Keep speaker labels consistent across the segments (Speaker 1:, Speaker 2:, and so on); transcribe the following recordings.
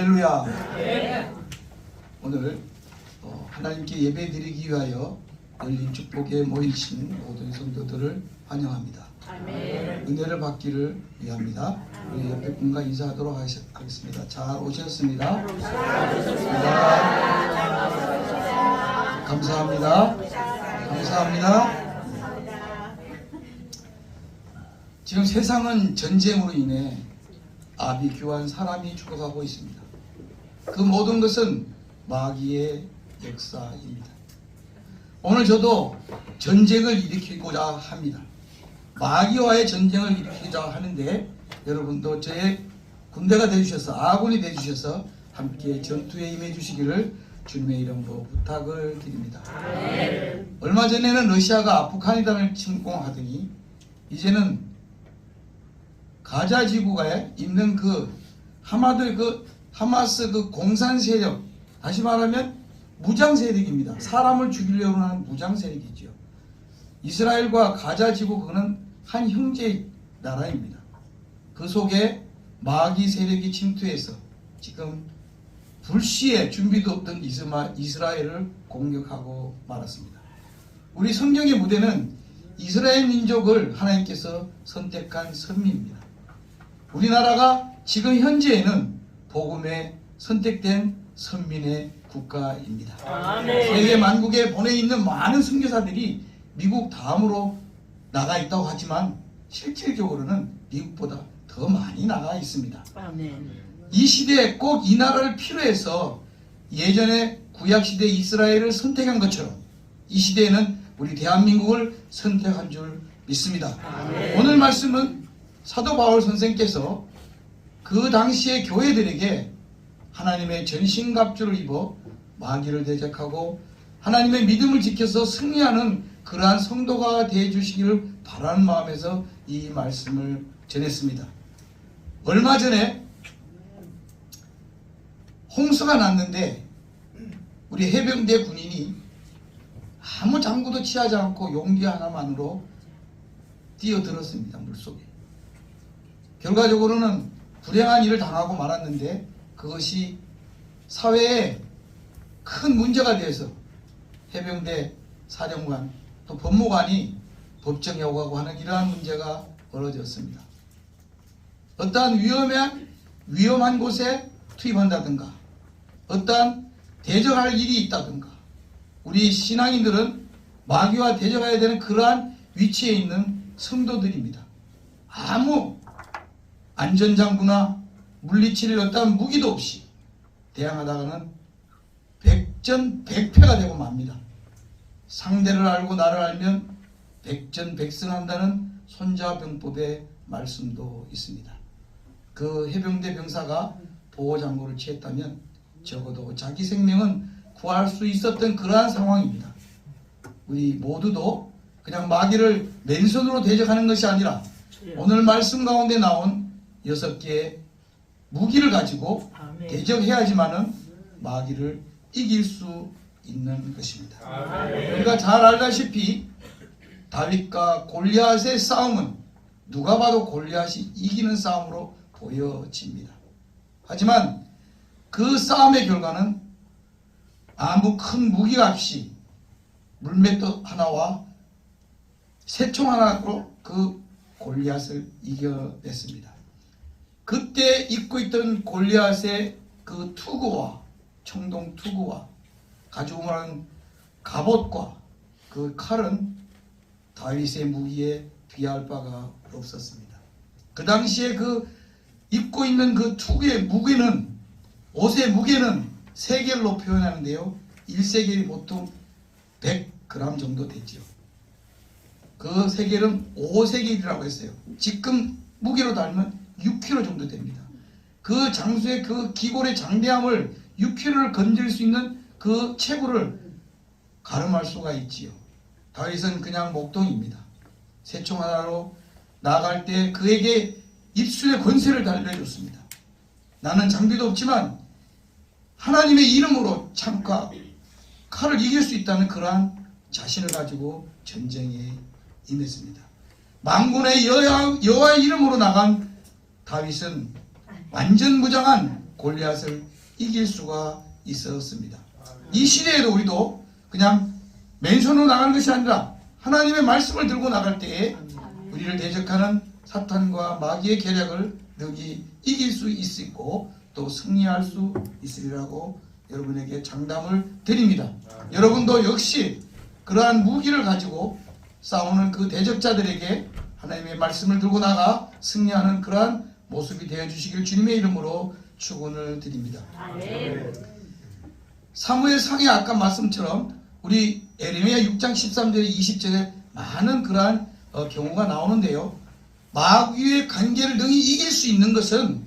Speaker 1: 할렐루야. 오늘 하나님께 예배드리기 위하여 열린 축복에 모이신 모든 성도들을 환영합니다. 은혜를 받기를 위합니다. 우리 옆에 분과 인사하도록 하겠습니다. 잘 오셨습니다. 감사합니다. 감사합니다. 지금 세상은 전쟁으로 인해 아비규환 사람이 죽어가고 있습니다. 그 모든 것은 마귀의 역사입니다. 오늘 저도 전쟁을 일으키고자 합니다. 마귀와의 전쟁을 일으키자 하는데 여러분도 저의 군대가 되주셔서 아군이 되주셔서 함께 전투에 임해 주시기를 주님의 이름으로 부탁을 드립니다. 얼마 전에는 러시아가 아프가니스탄을 침공하더니 이제는 가자 지구에 있는 하마스 공산 세력, 다시 말하면 무장 세력입니다. 사람을 죽이려고 하는 무장 세력이죠. 이스라엘과 가자 지구 그거는 한 형제 나라입니다. 그 속에 마귀 세력이 침투해서 지금 불시에 준비도 없던 이스라엘을 공격하고 말았습니다. 우리 성경의 무대는 이스라엘 민족을 하나님께서 선택한 선미입니다. 우리나라가 지금 현재에는 복음에 선택된 선민의 국가입니다. 세계 만국에 보내 있는 많은 선교사들이 미국 다음으로 나가 있다고 하지만 실질적으로는 미국보다 더 많이 나가 있습니다. 이 시대에 꼭 이 나라를 필요해서 예전에 구약시대 이스라엘을 선택한 것처럼 이 시대에는 우리 대한민국을 선택한 줄 믿습니다. 오늘 말씀은 사도 바울 선생께서 그 당시의 교회들에게 하나님의 전신갑주를 입어 마귀를 대적하고 하나님의 믿음을 지켜서 승리하는 그러한 성도가 되어 주시기를 바라는 마음에서 이 말씀을 전했습니다. 얼마 전에 홍수가 났는데 우리 해병대 군인이 아무 장구도 취하지 않고 용기 하나만으로 뛰어들었습니다. 물속에. 결과적으로는 불행한 일을 당하고 말았는데 그것이 사회에 큰 문제가 되어서 해병대 사령관 또 법무관이 법정에 오가고 하는 이러한 문제가 벌어졌습니다. 어떠한 위험한 곳에 투입한다든가 어떠한 대적할 일이 있다든가 우리 신앙인들은 마귀와 대적해야 되는 그러한 위치에 있는 성도들입니다. 아무 안전장구나 물리치를 어떠한 무기도 없이 대항하다가는 백전백패가 되고 맙니다. 상대를 알고 나를 알면 백전백승한다는 손자병법의 말씀도 있습니다. 그 해병대 병사가 보호장구를 취했다면 적어도 자기 생명은 구할 수 있었던 그러한 상황입니다. 우리 모두도 그냥 마귀를 맨손으로 대적하는 것이 아니라 오늘 말씀 가운데 나온 6개의 무기를 가지고 대적해야지만은 마귀를 이길 수 있는 것입니다. 우리가 잘 알다시피 다윗과 골리앗의 싸움은 누가 봐도 골리앗이 이기는 싸움으로 보여집니다. 하지만 그 싸움의 결과는 아무 큰 무기가 없이 물맷돌 하나와 새총 하나로 그 골리앗을 이겨냈습니다. 그때 입고 있던 골리앗의 그 투구와 청동 투구와 가지고 오는 갑옷과 그 칼은 다윗의 무기에 비할 바가 없었습니다. 그 당시에 그 입고 있는 그 투구의 무게는 옷의 무게는 세겔로 표현하는데요. 1세겔이 보통 100g 정도 되죠. 그 세겔은 5세겔이라고 했어요. 지금 무게로 달면 6kg 정도 됩니다. 그 장수의 그 기골의 장대함을 6kg를 건질 수 있는 그 체구를 가늠할 수가 있지요. 다윗은 그냥 목동입니다. 새총 하나로 나아갈 때 그에게 입술의 권세를 달려줬습니다. 나는 장비도 없지만 하나님의 이름으로 창과 칼을 이길 수 있다는 그러한 자신을 가지고 전쟁에 임했습니다. 만군의 여호와의 이름으로 나간 다윗은 완전 무장한 골리앗을 이길 수가 있었습니다. 이 시대에도 우리도 그냥 맨손으로 나가는 것이 아니라 하나님의 말씀을 들고 나갈 때에 우리를 대적하는 사탄과 마귀의 계략을 능히 이길 수 있고 또 승리할 수 있으리라고 여러분에게 장담을 드립니다. 여러분도 역시 그러한 무기를 가지고 싸우는 그 대적자들에게 하나님의 말씀을 들고 나가 승리하는 그러한 모습이 되어주시길 주님의 이름으로 축원을 드립니다. 사무엘상에 아까 말씀처럼 우리 에레미야 6장 13절 20절에 많은 그러한 경우가 나오는데요. 마귀의 관계를 능히 이길 수 있는 것은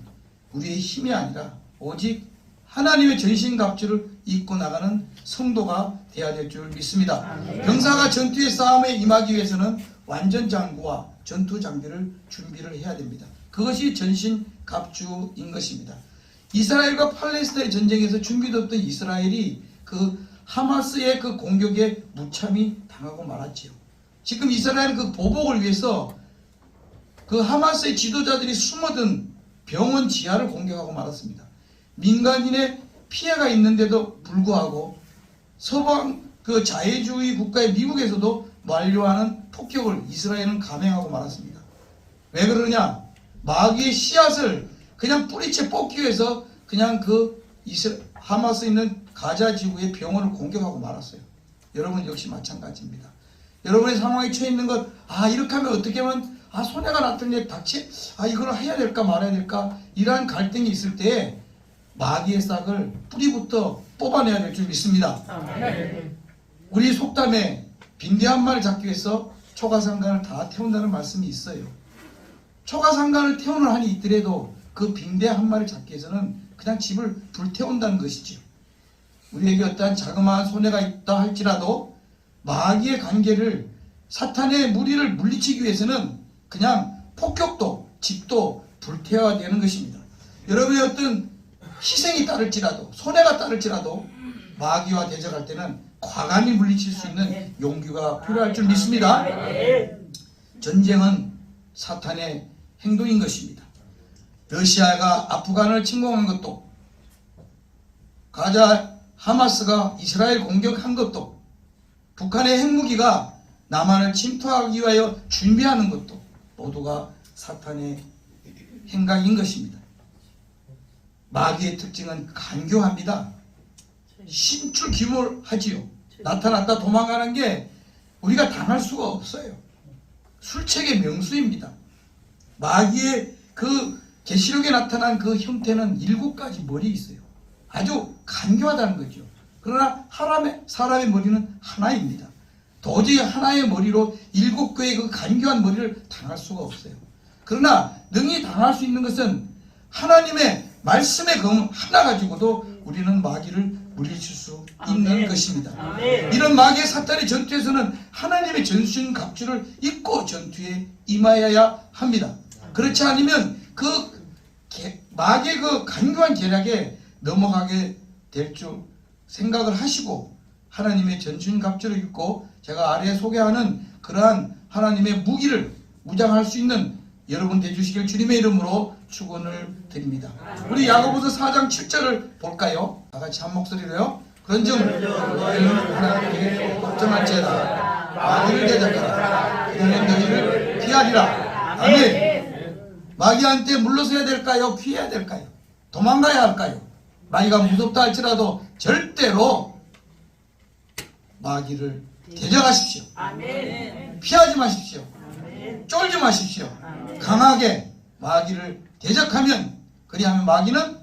Speaker 1: 우리의 힘이 아니라 오직 하나님의 전신갑주를 입고 나가는 성도가 되어야 될 줄 믿습니다. 병사가 전투의 싸움에 임하기 위해서는 완전 장구와 전투 장비를 준비를 해야 됩니다. 그것이 전신갑주인 것입니다. 이스라엘과 팔레스타인 전쟁에서 준비도 없던 이스라엘이 그 하마스의 그 공격에 무참히 당하고 말았지요. 지금 이스라엘은 그 보복을 위해서 그 하마스의 지도자들이 숨어든 병원 지하를 공격하고 말았습니다. 민간인의 피해가 있는데도 불구하고 서방 그 자유주의 국가의 미국에서도 만류하는 폭격을 이스라엘은 감행하고 말았습니다. 왜 그러냐? 마귀의 씨앗을 그냥 뿌리채 뽑기 위해서 그냥 그 하마스 있는 가자 지구의 병원을 공격하고 말았어요. 여러분 역시 마찬가지입니다. 여러분의 상황에 처해 있는 것, 이렇게 하면 어떻게 하면 손해가 났더니 닥치, 이걸 해야 될까 말아야 될까, 이러한 갈등이 있을 때 마귀의 싹을 뿌리부터 뽑아내야 될 줄 믿습니다. 우리 속담에 빈대 한 마리 잡기 위해서 초가상간을 다 태운다는 말씀이 있어요. 초가상간을 태우는 한이 있더라도 그 빈대 한 마리 잡기 위해서는 그냥 집을 불태운다는 것이죠. 우리에게 어떠한 자그마한 손해가 있다 할지라도 마귀의 관계를, 사탄의 무리를 물리치기 위해서는 그냥 폭격도 집도 불태워야 되는 것입니다. 여러분의 어떤 희생이 따를지라도, 손해가 따를지라도 마귀와 대적할 때는 과감히 물리칠 수 있는 용기가 필요할 줄 믿습니다. 전쟁은 사탄의 행동인 것입니다. 러시아가 아프간을 침공한 것도, 가자 하마스가 이스라엘 공격한 것도, 북한의 핵무기가 남한을 침투하기 위하여 준비하는 것도 모두가 사탄의 행각인 것입니다. 마귀의 특징은 간교합니다. 심출기몰하지요. 나타났다 도망가는 게 우리가 당할 수가 없어요. 술책의 명수입니다. 마귀의 그 계시록에 나타난 그 형태는 7가지 머리 있어요. 아주 간교하다는 거죠. 그러나 사람의 머리는 하나입니다. 도저히 하나의 머리로 7개의 그 간교한 머리를 당할 수가 없어요. 그러나 능히 당할 수 있는 것은 하나님의 말씀의 검 하나 가지고도 우리는 마귀를 물리칠 수 있는 것입니다. 이런 마귀의 사탄의 전투에서는 하나님의 전신 갑주를 입고 전투에 임하여야 합니다. 그렇지 않으면 그 마귀의 그 간교한 계략에 넘어가게 될 줄 생각을 하시고 하나님의 전신 갑주를 입고 제가 아래에 소개하는 그러한 하나님의 무기를 무장할 수 있는 여러분 되주시길 주님의 이름으로 축원을 드립니다. 우리 야고보서 4장 7절을 볼까요? 다 같이 한 목소리로요. 그런즉 너희는 하나님께 걱정할지어다. 마귀를 대적하라. 그러면 너희를 피하리라. 아멘. 마귀한테 물러서야 될까요? 피해야 될까요? 도망가야 할까요? 마귀가 무섭다 할지라도 절대로 마귀를 대적하십시오. 피하지 마십시오. 쫄지 마십시오. 강하게 마귀를 대적하면, 그리하면 마귀는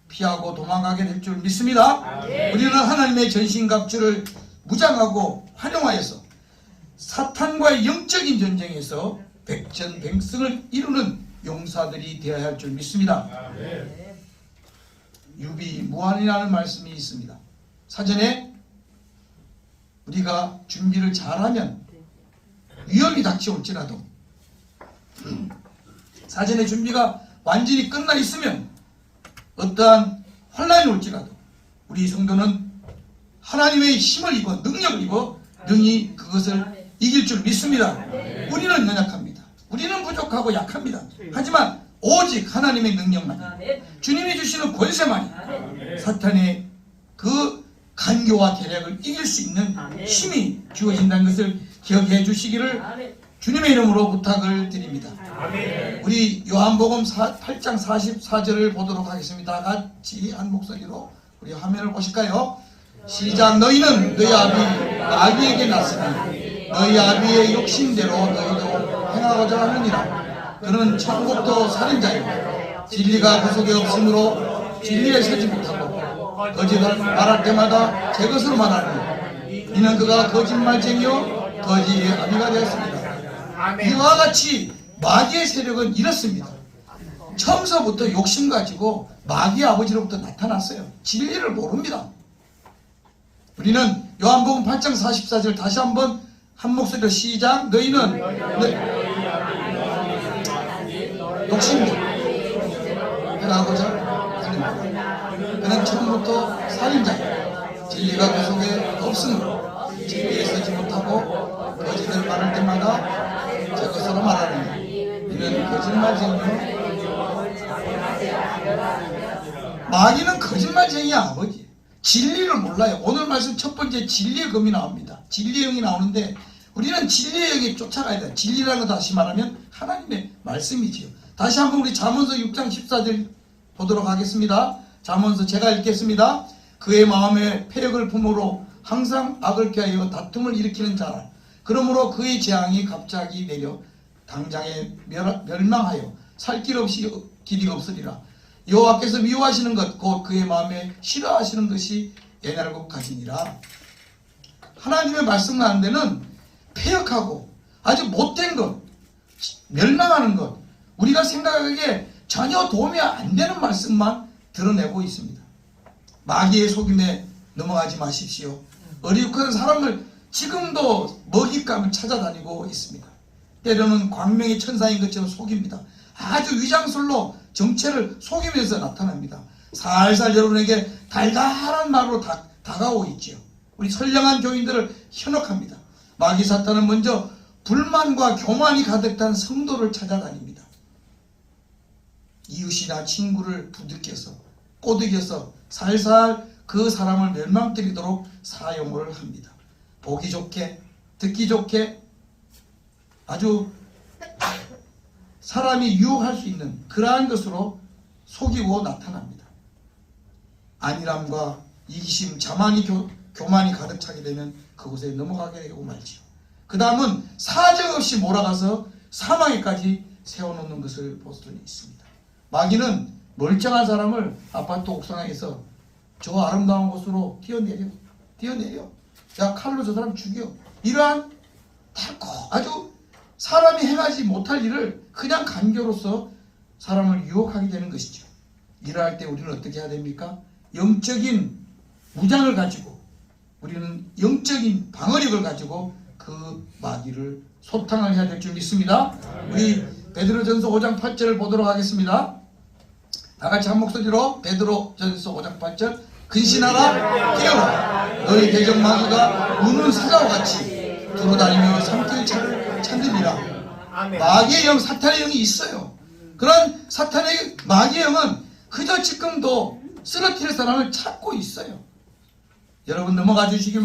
Speaker 1: 피하고 도망가게 될 줄 믿습니다. 우리는 하나님의 전신갑주를 무장하고 활용하여서 사탄과의 영적인 전쟁에서 백전백승을 이루는 용사들이 되어야 할 줄 믿습니다. 유비무환이라는 말씀이 있습니다. 사전에 우리가 준비를 잘하면 위험이 닥쳐올지라도, 사전에 준비가 완전히 끝나 있으면 어떠한 환난이 올지라도 우리 성도는 하나님의 힘을 입어, 능력을 입어 능히 그것을 이길 줄 믿습니다. 우리는 연약합니다. 우리는 부족하고 약합니다. 하지만 오직 하나님의 능력만, 주님이 주시는 권세만이 사탄의 그 간교와 계략을 이길 수 있는 힘이 주어진다는 것을 기억해 주시기를 주님의 이름으로 부탁을 드립니다. 우리 요한복음 8장 44절을 보도록 하겠습니다. 같이 한 목소리로 우리 화면을 보실까요? 시작. 너희는 너희 아비 마귀에게 났으니 너희 아비의 욕심대로 너희도 행하고자 하느니라. 그는 천국도 살인자요 진리가 그 속에 없으므로 진리에 서지 못하고 거짓을 말할 때마다 제 것으로 말하니 이는 그가 거짓말쟁이요 거짓의 아비가 되었습니다. 이와 같이 마귀의 세력은 이렇습니다. 처음서부터 욕심 가지고 마귀의 아버지로부터 나타났어요. 진리를 모릅니다. 우리는 요한복음 8장 44절 다시 한번 한 목소리로 시작. 너희는 욕심대로 행하고자 하는 그는 처음부터 살인자예요. 진리가 그 속에 없으므로 진리에 서지 못하고 거짓을 말할 때마다 제 것으로 말하느니 이는 거짓말쟁이요 마귀는 거짓말쟁이야 아버지. 진리를 몰라요. 오늘 말씀 첫 번째 진리의 검이 나옵니다. 진리의 영이 나오는데 우리는 진리의 영에 쫓아가야 돼요. 진리라는 거 다시 말하면 하나님의 말씀이지요. 다시 한번 우리 잠언서 6장 14절 보도록 하겠습니다. 잠언서 제가 읽겠습니다. 그의 마음에 패역을 품으로 항상 악을 꾀하여 다툼을 일으키는 자라. 그러므로 그의 재앙이 갑자기 내려 당장에 멸망하여 살 길 없이 길이 없으리라. 여호와께서 미워하시는 것 곧 그의 마음에 싫어하시는 것이 옛날고 가지니라. 하나님의 말씀하는 데는 패역하고 아주 못된 것, 멸망하는 것, 우리가 생각하기에 전혀 도움이 안 되는 말씀만 드러내고 있습니다. 마귀의 속임에 넘어가지 마십시오. 어리숙한 사람을 지금도 먹잇감을 찾아다니고 있습니다. 때로는 광명의 천사인 것처럼 속입니다. 아주 위장술로 정체를 속이면서 나타납니다. 살살 여러분에게 달달한 말로 다가오고 있지요. 우리 선량한 교인들을 현혹합니다. 마귀 사탄은 먼저 불만과 교만이 가득 찬 성도를 찾아다닙니다. 이웃이나 친구를 부득여서 꼬드겨서 살살 그 사람을 멸망시키도록 사용을 합니다. 보기 좋게 듣기 좋게 아주 사람이 유혹할 수 있는 그러한 것으로 속이고 나타납니다. 안일함과 이기심, 자만이 교만이 가득 차게 되면 그곳에 넘어가게 되고 말지요. 그 다음은 사정없이 몰아가서 사망에까지 세워놓는 것을 볼 수 있습니다. 마귀는 멀쩡한 사람을 아파트 옥상에서 저 아름다운 곳으로 뛰어내려 야 칼로 저 사람 죽여. 이러한 아주 사람이 행하지 못할 일을 그냥 간교로서 사람을 유혹하게 되는 것이죠. 일할 때 우리는 어떻게 해야 됩니까? 영적인 무장을 가지고 우리는 영적인 방어력을 가지고 그 마귀를 소탕을 해야 될 줄 믿습니다. 우리 베드로전서 5장 8절을 보도록 하겠습니다. 다 같이 한 목소리로 베드로전서 5장 8절 근신하라 깨어라 너희 대적 마귀가 우는 사자와 같이 두루다니며 삼킬 찾느니라. 마귀의 영, 사탄의 영이 있어요. 그런 사탄의 마귀의 영은 그저 지금도 쓰러뜨릴 사람을 찾고 있어요. 여러분 넘어가 주시길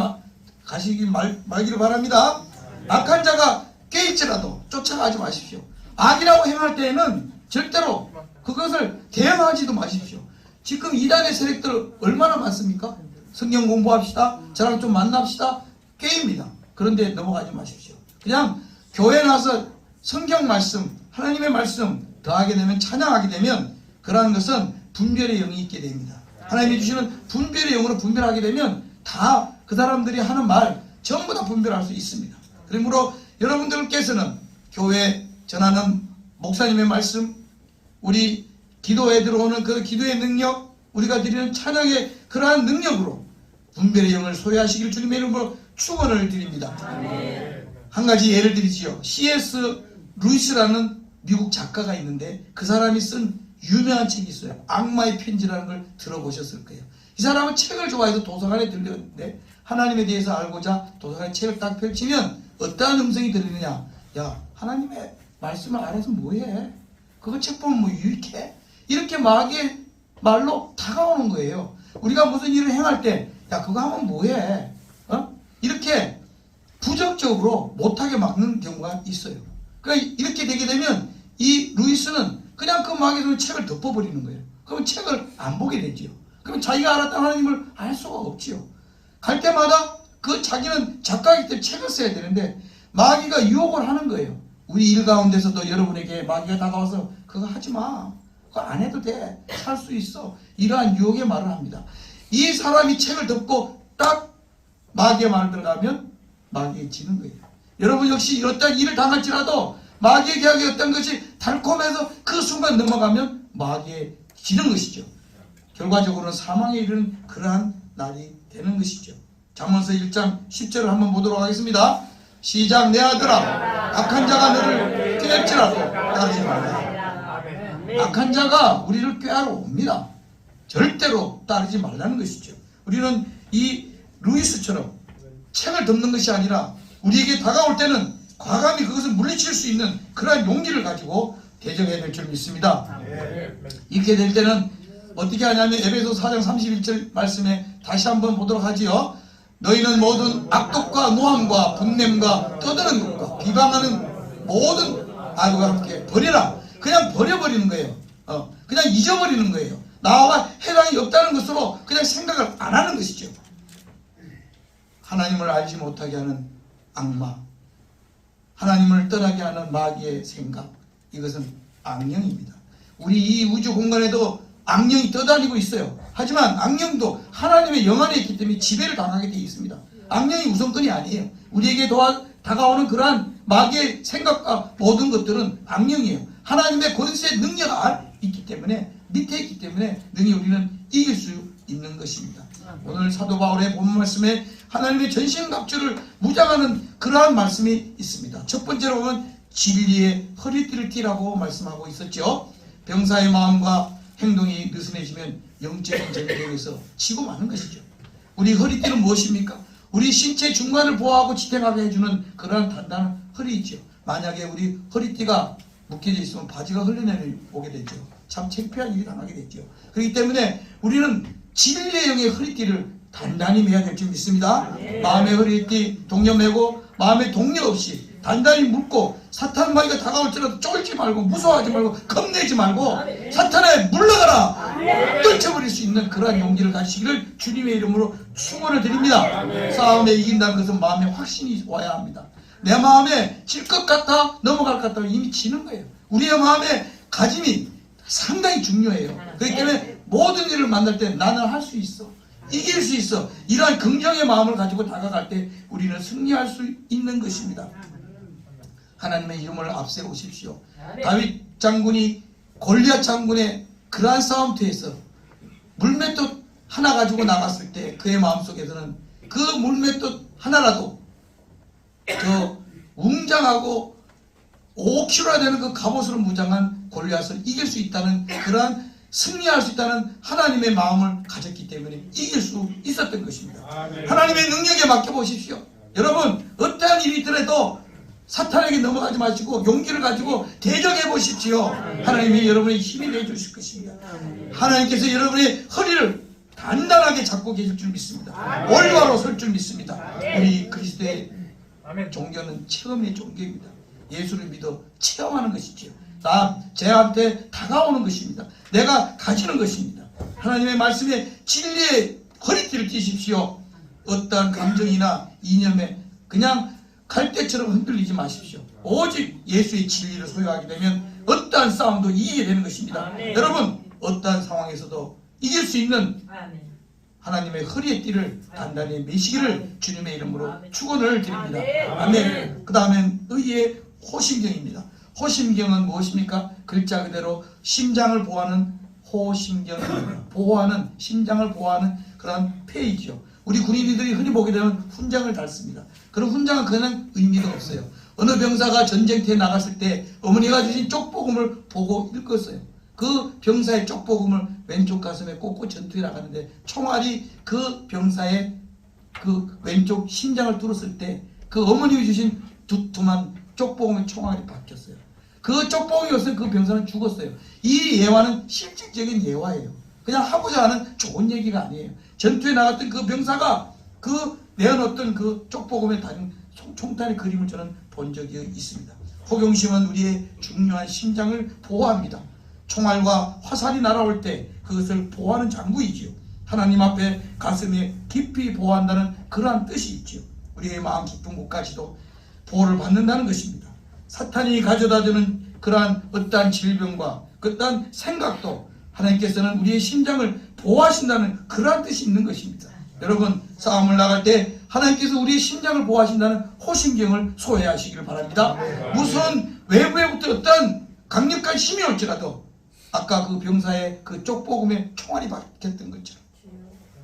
Speaker 1: 말기를 바랍니다. 악한 자가 깨있지라도 쫓아가지 마십시오. 악이라고 행할 때에는 절대로 그것을 대응하지도 마십시오. 지금 이단의 세력들 얼마나 많습니까? 성경 공부합시다. 저랑 좀 만납시다. 게임입니다. 그런데 넘어가지 마십시오. 그냥 교회 나서 성경 말씀, 하나님의 말씀 더하게 되면, 찬양하게 되면 그러한 것은 분별의 영이 있게 됩니다. 하나님이 주시는 분별의 영으로 분별하게 되면 다 그 사람들이 하는 말 전부 다 분별할 수 있습니다. 그러므로 여러분들께서는 교회 전하는 목사님의 말씀, 우리 기도에 들어오는 그 기도의 능력, 우리가 드리는 찬양의 그러한 능력으로 분별의 영을 소유하시길 주님의 이름으로 축원을 드립니다. 한 가지 예를 드리지요. C.S. 루이스라는 미국 작가가 있는데 그 사람이 쓴 유명한 책이 있어요. 악마의 편지라는 걸 들어보셨을 거예요. 이 사람은 책을 좋아해서 도서관에 들렸는데 하나님에 대해서 알고자 도서관에 책을 딱 펼치면 어떠한 음성이 들리느냐. 야, 하나님의 말씀을 알아서 뭐해? 그거 책 보면 뭐 유익해? 이렇게 마귀의 말로 다가오는 거예요. 우리가 무슨 일을 행할 때, 야, 그거 하면 뭐해? 이렇게 부정적으로 못하게 막는 경우가 있어요. 그러니까 이렇게 되게 되면 이 루이스는 그냥 그 마귀의 손에 책을 덮어버리는 거예요. 그러면 책을 안 보게 되지요. 그러면 자기가 알았던 하나님을 알 수가 없지요. 갈 때마다 그 자기는 작가이기 때문에 책을 써야 되는데 마귀가 유혹을 하는 거예요. 우리 일 가운데서도 여러분에게 마귀가 다가와서 그거 하지 마. 그거 안 해도 돼. 살 수 있어. 이러한 유혹의 말을 합니다. 이 사람이 책을 덮고 딱 마귀의 말을 들어가면 마귀에 지는 거예요. 여러분 역시 이렇다 일을 당할지라도 마귀의 계약이 어떤 것이 달콤해서 그 순간 넘어가면 마귀에 지는 것이죠. 결과적으로는 사망에 이르는 그러한 날이 되는 것이죠. 잠언서 1장 10절을 한번 보도록 하겠습니다. 시작. 내 아들아, 악한 자가 너를 꾀할지라도 따르지 말라. 악한 자가 우리를 꾀하러 옵니다. 절대로 따르지 말라는 것이죠. 우리는 이 루이스처럼 책을 덮는 것이 아니라 우리에게 다가올 때는 과감히 그것을 물리칠 수 있는 그러한 용기를 가지고 대적해야 될 줄 믿습니다. 이렇게 될 때는 어떻게 하냐면 에베소 4장 31절 말씀에 다시 한번 보도록 하지요. 너희는 모든 악독과 노함과 분냄과 떠드는 것과 비방하는 모든 악과 함께 버려라. 그냥 버려버리는 거예요. 그냥 잊어버리는 거예요. 나와 해당이 없다는 것으로 그냥 생각을 안 하는 것이죠. 하나님을 알지 못하게 하는 악마, 하나님을 떠나게 하는 마귀의 생각, 이것은 악령입니다. 우리 이 우주 공간에도 악령이 떠다니고 있어요. 하지만 악령도 하나님의 영 안에 있기 때문에 지배를 당하게 되어 있습니다. 악령이 우선권이 아니에요. 우리에게 다가오는 그러한 마귀의 생각과 모든 것들은 악령이에요. 하나님의 권세 능력이 있기 때문에, 밑에 있기 때문에 능히 우리는 이길 수 있는 것입니다. 오늘 사도 바울의 본 말씀에 하나님의 전신갑주를 무장하는 그러한 말씀이 있습니다. 첫 번째로 보면 진리의 허리띠를 띠라고 말씀하고 있었죠. 병사의 마음과 행동이 느슨해지면 영적인 전쟁에서 지고 마는 것이죠. 우리 허리띠는 무엇입니까? 우리 신체 중간을 보호하고 지탱하게 해주는 그러한 단단한 허리이죠. 만약에 우리 허리띠가 묶여져 있으면 바지가 흘러내리게 되죠. 참 창피한 일이 당하게 되죠. 그렇기 때문에 우리는 진리의 영의 허리띠를 단단히 매야 될 줄 믿습니다. 마음의 허리띠 동력 매고 마음의 동력 없이 단단히 묶고 사탄 마귀가 다가올지라도 쫄지 말고 무서워하지 말고 겁내지 말고 사탄에 물러가라 떨쳐버릴 수 있는 그러한 용기를 가지시기를 주님의 이름으로 축원을 드립니다. 싸움에 이긴다는 것은 마음에 확신이 와야 합니다. 내 마음에 질 것 같아 넘어갈 것 같아 이미 지는 거예요. 우리의 마음에 가짐이 상당히 중요해요. 그렇기 때문에 모든 일을 만날 때 나는 할 수 있어, 이길 수 있어, 이러한 긍정의 마음을 가지고 다가갈 때 우리는 승리할 수 있는 것입니다. 하나님의 이름을 앞세우십시오. 다윗 장군이 골리앗 장군의 그러한 싸움터에서 물맷돌 하나 가지고 나갔을 때 그의 마음속에서는 그 물맷돌 하나라도 저 웅장하고 5kg나 되는 그 갑옷으로 무장한 골리앗을 이길 수 있다는 그러한 승리할 수 있다는 하나님의 마음을 가졌기 때문에 이길 수 있었던 것입니다. 하나님의 능력에 맡겨보십시오. 여러분 어떠한 일이 있더라도 사탄에게 넘어가지 마시고 용기를 가지고 대적해 보십시오. 하나님이 여러분의 힘이 되어주실 것입니다. 하나님께서 여러분의 허리를 단단하게 잡고 계실 줄 믿습니다. 올바로 설 줄 믿습니다. 우리 그리스도의 종교는 체험의 종교입니다. 예수를 믿어 체험하는 것이지요. 제한테 다가오는 것입니다. 내가 가지는 것입니다. 하나님의 말씀에 진리의 허리띠를 띠십시오. 어떠한 감정이나 이념에 그냥 갈대처럼 흔들리지 마십시오. 오직 예수의 진리를 소유하게 되면 어떠한 싸움도 이기게 되는 것입니다. 여러분 어떠한 상황에서도 이길 수 있는 하나님의 허리의 띠를 단단히 매시기를 주님의 이름으로 축원을 드립니다. 아멘. 그 다음엔 의의 호심경입니다. 호심경은 무엇입니까? 글자 그대로 심장을 보호하는 호심경입니다. 보호하는, 심장을 보호하는 그런 폐이죠. 우리 군인들이 흔히 보게 되면 훈장을 달습니다. 그런 훈장은 그냥 의미가 없어요. 어느 병사가 전쟁터에 나갔을 때 어머니가 주신 쪽복음을 보고 읽었어요. 그 병사의 쪽복음을 왼쪽 가슴에 꽂고 전투에 나갔는데 총알이 그 병사의 그 왼쪽 심장을 뚫었을 때 그 어머니가 주신 두툼한 쪽복음의 총알이 바뀌었어요. 그 쪽복이 없으면 그 병사는 죽었어요. 이 예화는 실질적인 예화예요. 그냥 하고자 하는 좋은 얘기가 아니에요. 전투에 나갔던 그 병사가 그 내어놓던 그 쪽복음에 달린 총탄의 그림을 저는 본 적이 있습니다. 호경심은 우리의 중요한 심장을 보호합니다. 총알과 화살이 날아올 때 그것을 보호하는 장구이지요. 하나님 앞에 가슴에 깊이 보호한다는 그러한 뜻이 있지요. 우리의 마음 깊은 곳까지도 보호를 받는다는 것입니다. 사탄이 가져다주는 그러한 어떠한 질병과 어떠한 생각도 하나님께서는 우리의 심장을 보호하신다는 그러한 뜻이 있는 것입니다. 여러분, 싸움을 나갈 때 하나님께서 우리의 심장을 보호하신다는 호심경을 소외하시기를 바랍니다. 무슨 외부에부터 어떤 강력한 힘이 올지라도 아까 그 병사의 그 쪽복음에 총알이 박혔던 것처럼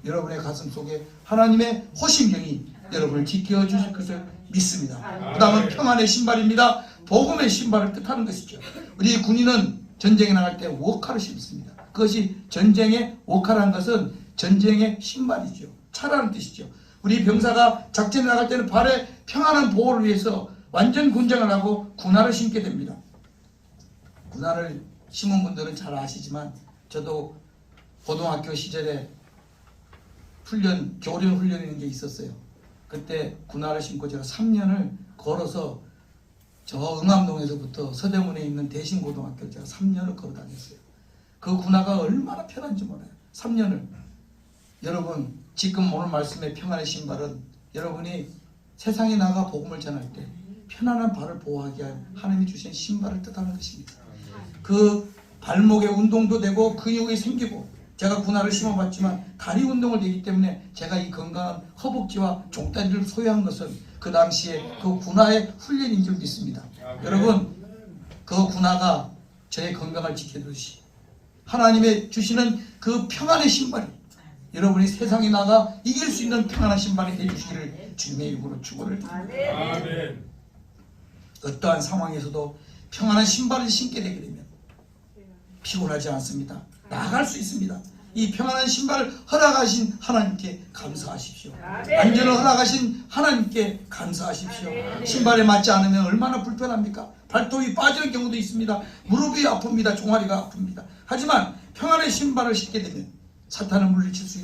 Speaker 1: 여러분의 가슴 속에 하나님의 호심경이 여러분을 지켜주실 것을 믿습니다. 그 다음은 평안의 신발입니다. 복음의 신발을 뜻하는 것이죠. 우리 군인은 전쟁에 나갈 때 워카를 신습니다. 그것이 전쟁의 워카라는 것은 전쟁의 신발이죠. 차라는 뜻이죠. 우리 병사가 작전에 나갈 때는 발에 평안한 보호를 위해서 완전 군장을 하고 군화를 신게 됩니다. 군화를 신은 분들은 잘 아시지만 저도 고등학교 시절에 교련 훈련이라는 게 있었어요. 그때 군화를 신고 제가 3년을 걸어서 저 응암동에서부터 서대문에 있는 대신고등학교를 제가 3년을 걸어 다녔어요. 그 군화가 얼마나 편한지 몰라요. 3년을. 여러분, 지금 오늘 말씀의 평안의 신발은 여러분이 세상에 나가 복음을 전할 때 편안한 발을 보호하게 할 하나님이 주신 신발을 뜻하는 것입니다. 그 발목에 운동도 되고 근육이 생기고, 제가 군화를 심어봤지만 다리 운동을 되기 때문에 제가 이 건강한 허벅지와 종다리를 소유한 것은 그 당시에 그 군화의 훈련인 줄 믿습니다. 여러분, 그 군화가 저의 건강을 지켜주시 하나님의 주시는 그 평안의 신발이 여러분이 세상에 나가 이길 수 있는 평안한 신발이 해주시기를 주님의 이름으로 축원을 드립니다. 어떠한 상황에서도 평안한 신발을 신게 되게 되면 피곤하지 않습니다. 나아갈 수 있습니다. 이 평안한 신발을 허락하신 하나님께 감사하십시오. 안전을 허락하신 하나님께 감사하십시오. 신발에 맞지 않으면 얼마나 불편합니까? 발톱이 빠지는 경우도 있습니다. 무릎이 아픕니다. 종아리가 아픕니다. 하지만 평안의 신발을 신게 되면 사탄을 물리칠 수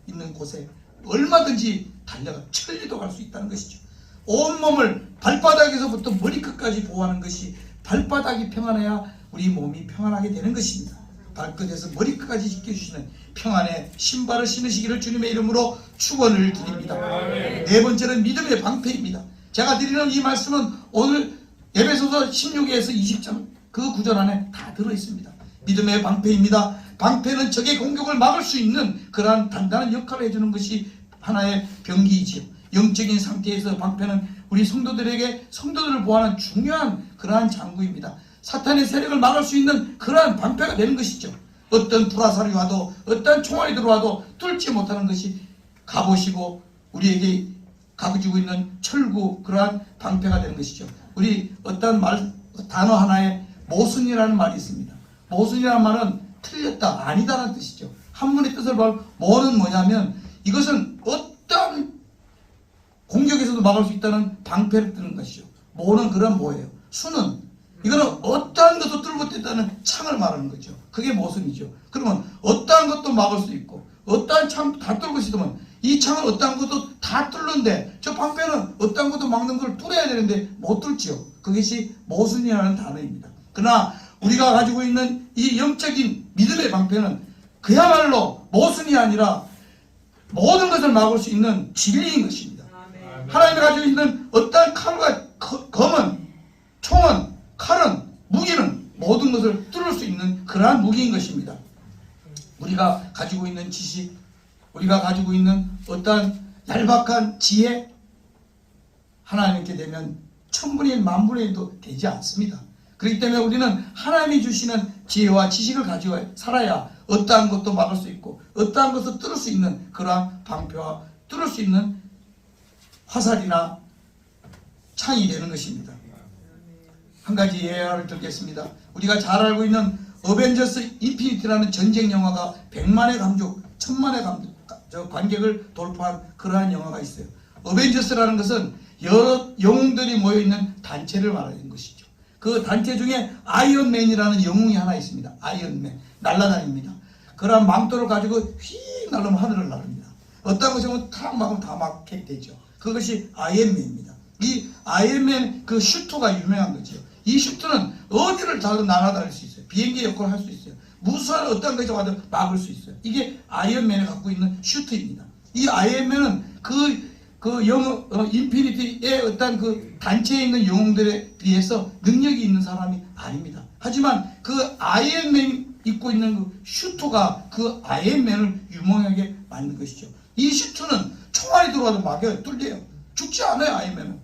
Speaker 1: 있는 곳에 얼마든지 달려가 천리도 갈 수 있다는 것이죠. 온몸을 발바닥에서부터 머리끝까지 보호하는 것이, 발바닥이 평안해야 우리 몸이 평안하게 되는 것입니다. 발끝에서 머리끝까지 지켜주시는 평안의 신발을 신으시기를 주님의 이름으로 축원을 드립니다. 네 번째는 믿음의 방패입니다. 제가 드리는 이 말씀은 오늘 에베소서 16에서 20장 그 구절 안에 다 들어있습니다. 믿음의 방패입니다. 방패는 적의 공격을 막을 수 있는 그러한 단단한 역할을 해주는 것이 하나의 병기이지요. 영적인 상태에서 방패는 우리 성도들을 보호하는 중요한 그러한 장구입니다. 사탄의 세력을 막을 수 있는 그러한 방패가 되는 것이죠. 어떤 불화살이 와도, 어떤 총알이 들어와도 뚫지 못하는 것이 갑옷이고 우리에게 가지고 있는 철구, 그러한 방패가 되는 것이죠. 우리 어떤 단어 하나에 모순이라는 말이 있습니다. 모순이라는 말은 틀렸다, 아니다라는 뜻이죠. 한문의 뜻을 보면 모는 뭐냐면 이것은 어떤 공격에서도 막을 수 있다는 방패를 뜨는 것이죠. 모는 그런 뭐예요? 수는 이거는 어떠한 것도 뚫을 수 있다는 창을 말하는 거죠. 그게 모순이죠. 그러면 어떠한 것도 막을 수 있고 어떠한 창 다 뚫을 수 있으면 이 창은 어떠한 것도 다 뚫는데 저 방패는 어떠한 것도 막는 걸 뚫어야 되는데 못 뚫지요. 그것이 모순이라는 단어입니다. 그러나 우리가 가지고 있는 이 영적인 믿음의 방패는 그야말로 모순이 아니라 모든 것을 막을 수 있는 진리인 것입니다. 하나님이 가지고 있는 어떠한 칼과 검은, 총은, 칼은, 무기는 모든 것을 뚫을 수 있는 그러한 무기인 것입니다. 우리가 가지고 있는 지식, 우리가 가지고 있는 어떠한 얄팍한 지혜, 하나님께 되면 1000분의 1, 10,000분의 1도 되지 않습니다. 그렇기 때문에 우리는 하나님이 주시는 지혜와 지식을 가지고 살아야 어떠한 것도 막을 수 있고 어떠한 것을 뚫을 수 있는 그러한 방패와 뚫을 수 있는 화살이나 창이 되는 것입니다. 한 가지 예화를 들겠습니다. 우리가 잘 알고 있는 어벤져스 인피니티라는 전쟁 영화가 100만의 감독, 1000만의 관객을 돌파한 그러한 영화가 있어요. 어벤져스라는 것은 여러 영웅들이 모여있는 단체를 말하는 것이죠. 그 단체 중에 아이언맨이라는 영웅이 하나 있습니다. 아이언맨. 날아다닙니다. 그런 망토를 가지고 휙 날르면 하늘을 나릅니다. 어떤 것이 보면 탁 막으면 다 막게 되죠. 그것이 아이언맨입니다. 이 아이언맨 그 슈트가 유명한 거죠. 이 슈트는 어디를 다 날아다닐 수 있어요. 비행기 역할을 할 수 있어요. 무수한 어떤 것이 와도 막을 수 있어요. 이게 아이언맨이 갖고 있는 슈트입니다. 이 아이언맨은 인피니티의 어떤 그 단체에 있는 영웅들에 비해서 능력이 있는 사람이 아닙니다. 하지만 그 아이언맨이 입고 있는 그 슈트가 그 아이언맨을 유명하게 만든 것이죠. 이 슈트는 총알이 들어와도 막혀요. 뚫려요. 죽지 않아요. 아이언맨은.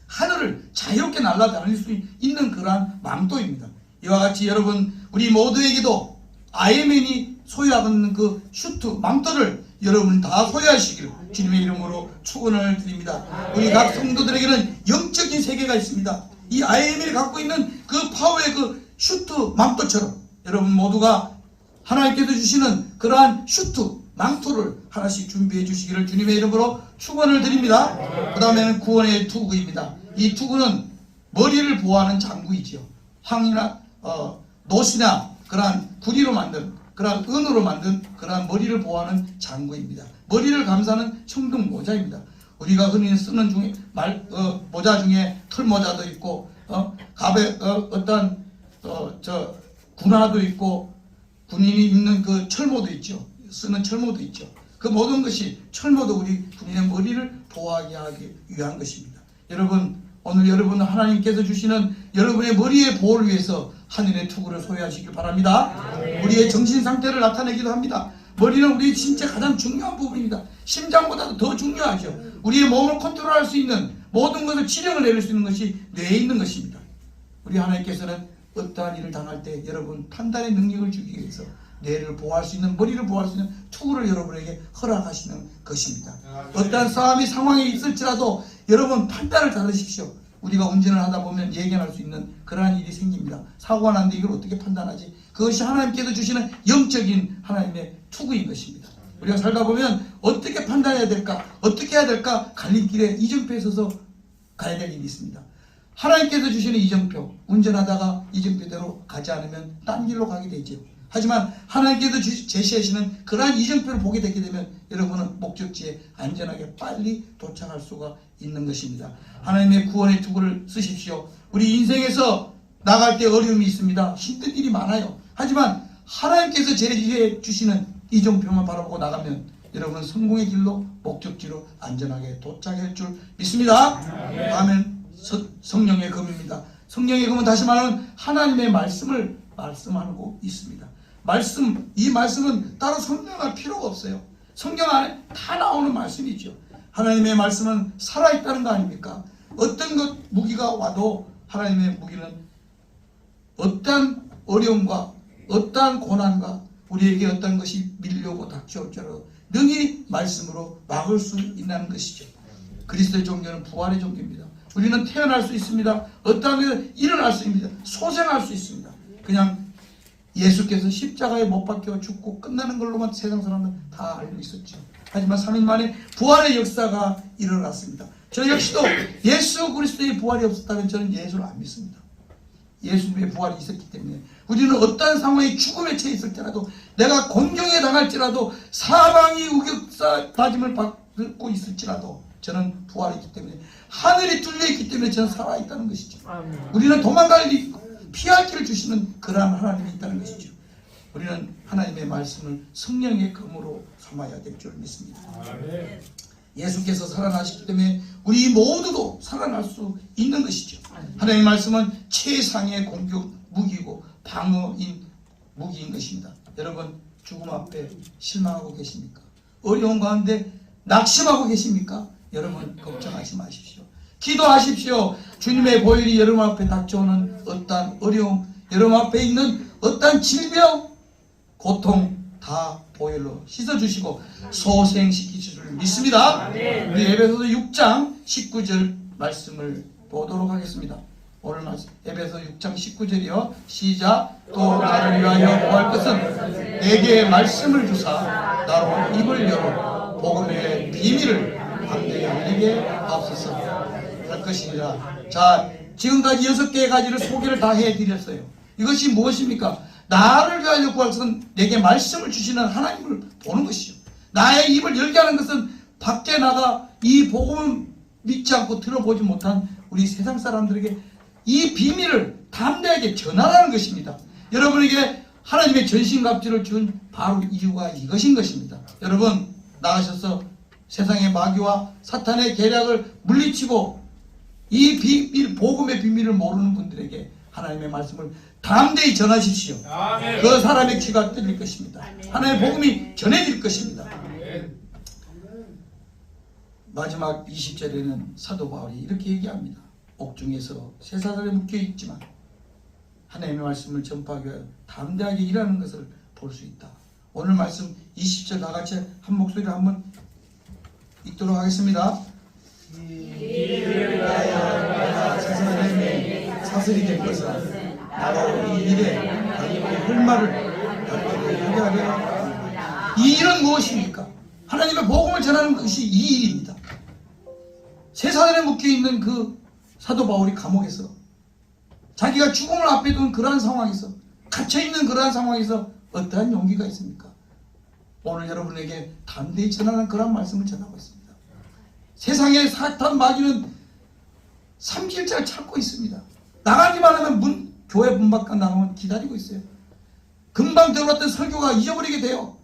Speaker 1: 하늘을 자유롭게 날아다닐 수 있는 그러한 망토입니다. 이와 같이 여러분 우리 모두에게도 아이언맨이 소유하고 있는 그 슈트, 망토를 여러분 다 소유하시기를 주님의 이름으로 축원을 드립니다. 우리 각 성도들에게는 영적인 세계가 있습니다. 이 아이엠이 갖고 있는 그 파워의 그 슈트 망토처럼 여러분 모두가 하나님께서 주시는 그러한 슈트 망토를 하나씩 준비해 주시기를 주님의 이름으로 축원을 드립니다. 그 다음에는 구원의 투구입니다. 이 투구는 머리를 보호하는 장구이지요. 황이나 노시나 그러한 구리로 만든 그러한 은으로 만든 그러한 머리를 보호하는 장구입니다. 머리를 감싸는 청동 모자입니다. 우리가 흔히 쓰는 중에 모자 중에 털 모자도 있고 갑에 어떤 군화도 있고 군인이 입는 그 철모도 있죠. 쓰는 철모도 있죠. 그 모든 것이 철모도 우리 군인의 머리를 보호하게 하기 위한 것입니다. 여러분 오늘 여러분 하나님께서 주시는 여러분의 머리의 보호를 위해서 하늘의 투구를 소유하시길 바랍니다. 우리의 정신 상태를 나타내기도 합니다. 머리는 우리 진짜 가장 중요한 부분입니다. 심장보다도 더 중요하죠. 우리의 몸을 컨트롤할 수 있는 모든 것을 지령을 내릴 수 있는 것이 뇌에 있는 것입니다. 우리 하나님께서는 어떠한 일을 당할 때 여러분 판단의 능력을 주기 위해서 뇌를 보호할 수 있는 머리를 보호할 수 있는 투구를 여러분에게 허락하시는 것입니다. 어떠한 싸움이 상황에 있을지라도 여러분 판단을 잘하십시오. 우리가 운전을 하다 보면 예견할 수 있는 그러한 일이 생깁니다. 사고가 났는데 이걸 어떻게 판단하지? 그것이 하나님께서 주시는 영적인 하나님의 투구인 것입니다. 우리가 살다 보면 어떻게 판단해야 될까? 어떻게 해야 될까? 갈림길에 이정표에 서서 가야 될 일이 있습니다. 하나님께서 주시는 이정표, 운전하다가 이정표대로 가지 않으면 딴 길로 가게 되죠. 하지만 하나님께서 제시하시는 그러한 이정표를 보게 되게 되면 여러분은 목적지에 안전하게 빨리 도착할 수가 있는 것입니다. 하나님의 구원의 투구를 쓰십시오. 우리 인생에서 나갈 때 어려움이 있습니다. 힘든 일이 많아요. 하지만 하나님께서 제시해 주시는 이정표만 바라보고 나가면 여러분 성공의 길로 목적지로 안전하게 도착할 줄 믿습니다. 아멘. 성령의 검입니다. 성령의 검은 다시 말하면 하나님의 말씀을 말씀하고 있습니다. 이 말씀은 따로 설명할 필요가 없어요. 성경 안에 다 나오는 말씀이죠. 하나님의 말씀은 살아있다는 거 아닙니까? 어떤 것 무기가 와도 하나님의 무기는 어떠한 어려움과 어떠한 고난과 우리에게 어떤 것이 밀려오고 닥쳐올지라도 능히 말씀으로 막을 수 있다는 것이죠. 그리스도의 종교는 부활의 종교입니다. 우리는 태어날 수 있습니다. 어떠한 것을 일어날 수 있습니다. 소생할 수 있습니다. 그냥 예수께서 십자가에 못 박혀 죽고 끝나는 걸로만 세상 사람들은 다 알고 있었죠. 하지만 3일 만에 부활의 역사가 일어났습니다. 저 역시도 예수 그리스도의 부활이 없었다면 저는 예수를 안 믿습니다. 예수님의 부활이 있었기 때문에 우리는 어떠한 상황에 죽음에 처해 있을지라도 내가 공경에 당할지라도 사방이 우격사 다짐을 받고 있을지라도 저는 부활이 있기 때문에 하늘이 뚫려있기 때문에 저는 살아있다는 것이죠. 우리는 도망갈 일 피할 길을 주시는 그러한 하나님이 있다는 것이죠. 우리는 하나님의 말씀을 성령의 검으로 삼아야 될 줄 믿습니다. 예수께서 살아나셨기 때문에 우리 모두도 살아날 수 있는 것이죠. 하나님의 말씀은 최상의 공격 무기고 방어인 무기인 것입니다. 여러분 죽음 앞에 실망하고 계십니까? 어려운 가운데 낙심하고 계십니까? 여러분 걱정하지 마십시오. 기도하십시오. 주님의 보혈이 여러분 앞에 닥쳐오는 어떠한 어려움, 여러분 앞에 있는 어떠한 질병, 고통 다 보혈로 씻어주시고 소생시키실 줄 믿습니다. 우리 에베소서 6장 19절 말씀을 보도록 하겠습니다. 오늘 말씀 에베소 6장 19절이요. 시작. 또 나를 위하여 구할 것은 내게 말씀을 주사 나로 입을 열어 복음의 비밀을 담대히 알리게 하옵소서 할 것이니라. 자, 지금까지 6개의 가지를 소개를 다 해드렸어요. 이것이 무엇입니까? 나를 위하여 구할 것은 내게 말씀을 주시는 하나님을 보는 것이죠. 나의 입을 열게 하는 것은 밖에 나가 이 복음을 믿지 않고 들어보지 못한 우리 세상 사람들에게 이 비밀을 담대하게 전하라는 것입니다. 여러분에게 하나님의 전신갑주를 준 바로 이유가 이것인 것입니다. 여러분 나가셔서 세상의 마귀와 사탄의 계략을 물리치고 이 비밀, 복음의 비밀을 모르는 분들에게 하나님의 말씀을 담대히 전하십시오. 아멘. 그 사람의 귀가 뚫릴 것입니다. 아멘. 하나님의 복음이 전해질 것입니다. 아멘. 마지막 20절에는 사도 바울이 이렇게 얘기합니다. 옥중에서 쇠사슬에 묶여 있지만 하나님의 말씀을 전파하기 위하여 담대하게 일하는 것을 볼 수 있다. 오늘 말씀 20절 다 같이 한 목소리로 한번 읽도록 하겠습니다. 이를 위하여 내가 쇠사슬에 사슬이 될 것은 나로 이 일에 하나님의 혈마를 하게 하려. 이 일은 무엇입니까? 하나님의 복음을 전하는 것이 이 일입니다. 쇠사슬에 묶여있는 그 사도 바울이 감옥에서 자기가 죽음을 앞에 둔 그러한 상황에서 갇혀있는 그러한 상황에서 어떠한 용기가 있습니까? 오늘 여러분에게 담대히 전하는 그러한 말씀을 전하고 있습니다. 세상에 사탄 마귀는 삼킬자를 찾고 있습니다. 나가기만 하면 교회 문 밖에 나가면 기다리고 있어요. 금방 들어왔던 설교가 잊어버리게 돼요.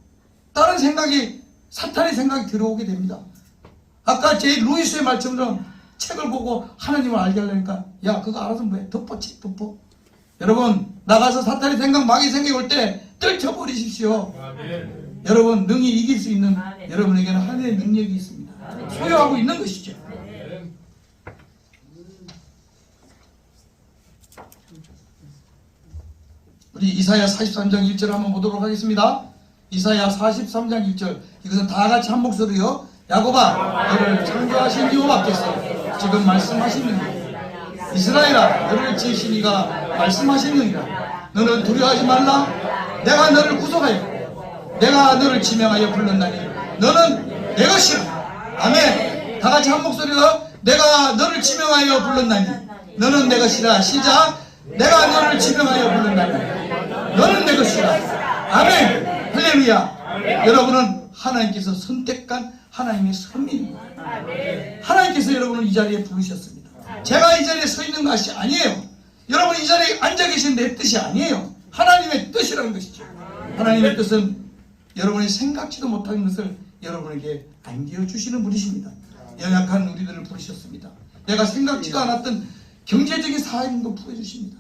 Speaker 1: 다른 생각이 사탄의 생각이 들어오게 됩니다. 아까 제 루이스의 말처럼 책을 보고 하나님을 알게 하려니까 야 그거 알아서 뭐해 덮어 책 덮어. 여러분 나가서 사탄의 생각 마귀의 생각이 올 때 떨쳐버리십시오. 아멘. 여러분 능히 이길 수 있는 아멘. 여러분에게는 하나님의 능력이 있습니다. 아멘. 소유하고 있는 것이죠. 아멘. 우리 이사야 43장 1절 한번 보도록 하겠습니다. 이사야 43장 1절 이것은 다 같이 한 목소리요. 야곱아 너를 창조하신 여호와께서 지금 말씀하시느니라. 이스라엘아 너를 지으신 이가 말씀하시느니라. 너는 두려워하지 말라. 내가 너를 구속하여 내가 너를 지명하여 불렀나니 너는 내 것이라. 아멘. 다 같이 한 목소리로 내가 너를 지명하여 불렀나니 너는 내 것이라. 시작. 내가 너를 지명하여 불렀나니 너는 내 것이라. 아멘. 할렐루야. 여러분은 하나님께서 선택한 하나님의 선민입니다. 하나님께서 여러분을 이 자리에 부르셨습니다. 제가 이 자리에 서 있는 것이 아니에요. 여러분 이 자리에 앉아 계신 내 뜻이 아니에요. 하나님의 뜻이라는 것이죠. 하나님의 뜻은 여러분이 생각지도 못하는 것을 여러분에게 안겨주시는 분이십니다. 연약한 우리들을 부르셨습니다. 내가 생각지도 않았던 경제적인 사역도 부여주십니다.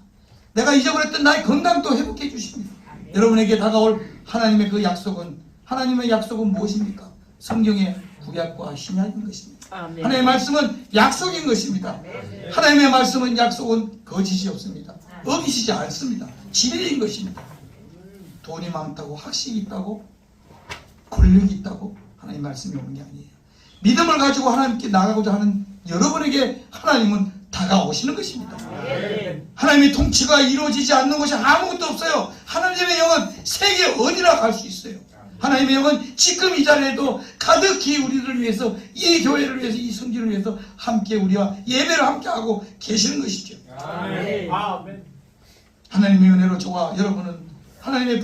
Speaker 1: 내가 잊어버렸던 나의 건강도 회복해 주십니다. 여러분에게 다가올 하나님의 그 약속은 하나님의 약속은 무엇입니까? 성경의 구약과 신약인 것입니다. 아멘. 하나님의 말씀은 약속인 것입니다. 아멘. 하나님의 말씀은 약속은 거짓이 없습니다. 어기시지 않습니다. 진리인 것입니다. 돈이 많다고 학식이 있다고 권력이 있다고 하나님의 말씀이 오는 게 아니에요. 믿음을 가지고 하나님께 나가고자 하는 여러분에게 하나님은 다가오시는 것입니다. 아멘. 하나님의 통치가 이루어지지 않는 것이 아무것도 없어요. 하나님의 영은 세계 어디나 갈 수 있어요. 하나님의 영은 지금 이 자리에도 가득히 우리를 위해서 이 교회를 위해서 이 성지를 위해서 함께 우리와 예배를 함께 하고 계시는 것이죠. 아멘. 하나님의 은혜로 저와 여러분은 하나님의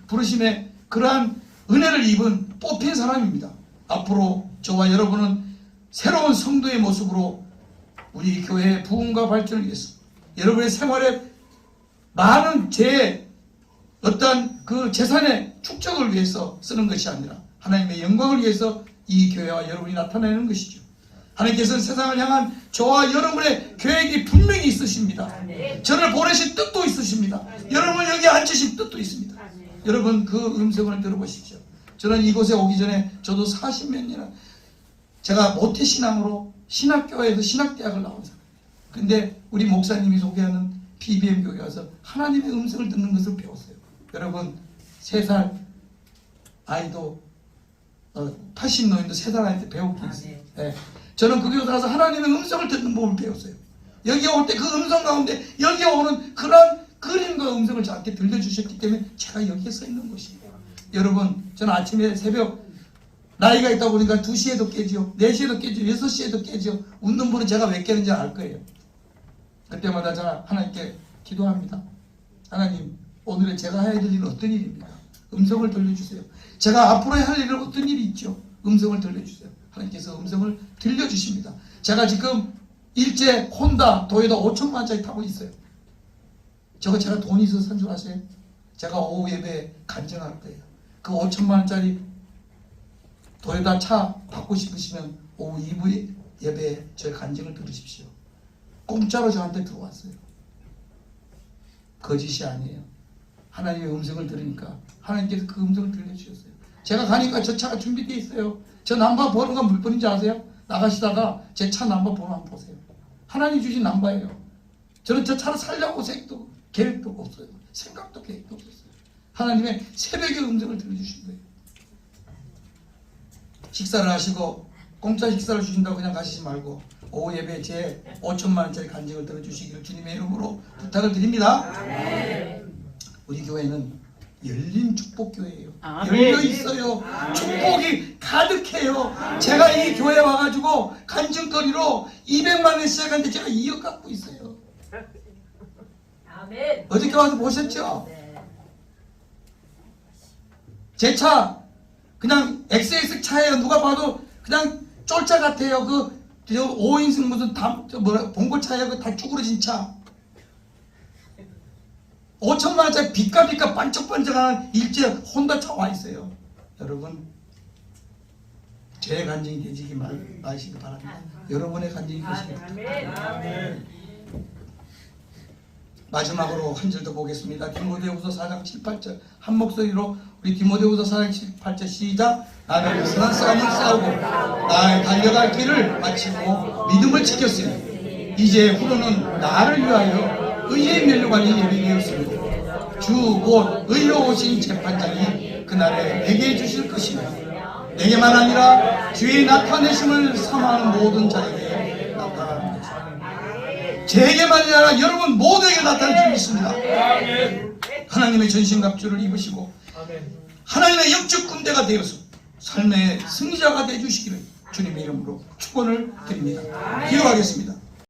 Speaker 1: 부르심에 그러한 은혜를 입은 뽑힌 사람입니다. 앞으로 저와 여러분은 새로운 성도의 모습으로 우리 교회의 부흥과 발전을 위해서 여러분의 생활에 많은 어떠한 그 재산의 축적을 위해서 쓰는 것이 아니라 하나님의 영광을 위해서 이 교회와 여러분이 나타내는 것이죠. 하나님께서는 세상을 향한 저와 여러분의 계획이 분명히 있으십니다. 저를 보내신 뜻도 있으십니다. 여러분을 여기 앉으신 뜻도 있습니다. 여러분 그 음성을 들어보십시오. 저는 이곳에 오기 전에 저도 40몇 년 제가 모태신앙으로 신학교에서 신학대학을 나온 사람이에요. 근데 우리 목사님이 소개하는 PBM 교회 와서 하나님의 음성을 듣는 것을 배웠어요. 여러분 3살 아이도 80노인도 3살 아이한테 배울 게 있어요. 네. 저는 그 교회 가서 하나님의 음성을 듣는 법을 배웠어요. 여기 올 때 그 음성 가운데 여기 오는 그런 그림과 음성을 저한테 들려주셨기 때문에 제가 여기에 서 있는 것이에요. 여러분 저는 아침에 새벽 나이가 있다 보니까 2시에도 깨지요. 4시에도 깨지요. 6시에도 깨지요. 웃는 분은 제가 왜 깨는지 알 거예요. 그때마다 제가 하나님께 기도합니다. 하나님, 오늘의 제가 해야 될 일은 어떤 일입니까? 음성을 들려주세요. 제가 앞으로 할 일은 어떤 일이 있죠? 음성을 들려주세요. 하나님께서 음성을 들려주십니다. 제가 지금 일제 혼다 도요타 5천만 원짜리 타고 있어요. 저거 제가 돈이 있어서 산 줄 아세요? 제가 오후 예배에 간증할 거예요. 그 5천만 원짜리 도요타 차 받고 싶으시면 오후 2부 예배에 저의 간증을 들으십시오. 공짜로 저한테 들어왔어요. 거짓이 아니에요. 하나님의 음성을 들으니까 하나님께서 그 음성을 들려주셨어요. 제가 가니까 저 차가 준비되어 있어요. 저 남바 번호가 몇 번인지 아세요? 나가시다가 제 차 남바 번호 한번 보세요. 하나님 주신 남바예요. 저는 저 차를 살려고 계획도 없어요. 생각도 계획도 없었어요. 하나님의 새벽의 음성을 들려주신 거예요. 식사를 하시고 공짜 식사를 주신다고 그냥 가시지 말고 오후 예배에 제 5천만 원짜리 간증을 들어주시기를 주님의 이름으로 부탁을 드립니다. 우리 교회는 열린 축복교회예요. 열려 있어요. 축복이 가득해요. 제가 이 교회에 와가지고 간증거리로 200만 원 시작했는데 제가 2억 갖고 있어요. 어저께 와서 보셨죠? 제 차 그냥 XX 차예요. 누가 봐도 그냥 쫄차 같아요. 그 5인승 무슨 봉고차예요. 그 다 쭈그러진 차. 5천만 원짜리 비까비까 반짝반짝한 일제 혼다 차 와 있어요. 여러분, 제 간증이 되시기 마시기 바랍니다. 여러분의 간증이 되시기 바랍니다. 마지막으로 한 절 더 보겠습니다. 디모데후서 4장 7, 8절 한 목소리로 우리 디모데후서 4장 7, 8절 시작. 나는 선한 싸움을 싸우고 나의 달려갈 길을 마치고 믿음을 지켰으니 이제 후로는 나를 위하여 의의 면류관이 예비되었으므로 주 곧 의로우신 재판장이 그날에 내게 주실 것이며 내게만 아니라 주의 나타내심을 사모하는 모든 자에게 나타나는 것이다. 제게만 아니라 여러분 모두에게 나타날 줄 믿습니다. 하나님의 전신갑주를 입으시고 하나님의 영적 군대가 되어서 삶의 승리자가 되어주시기를 주님의 이름으로 축원을 드립니다. 기도하겠습니다.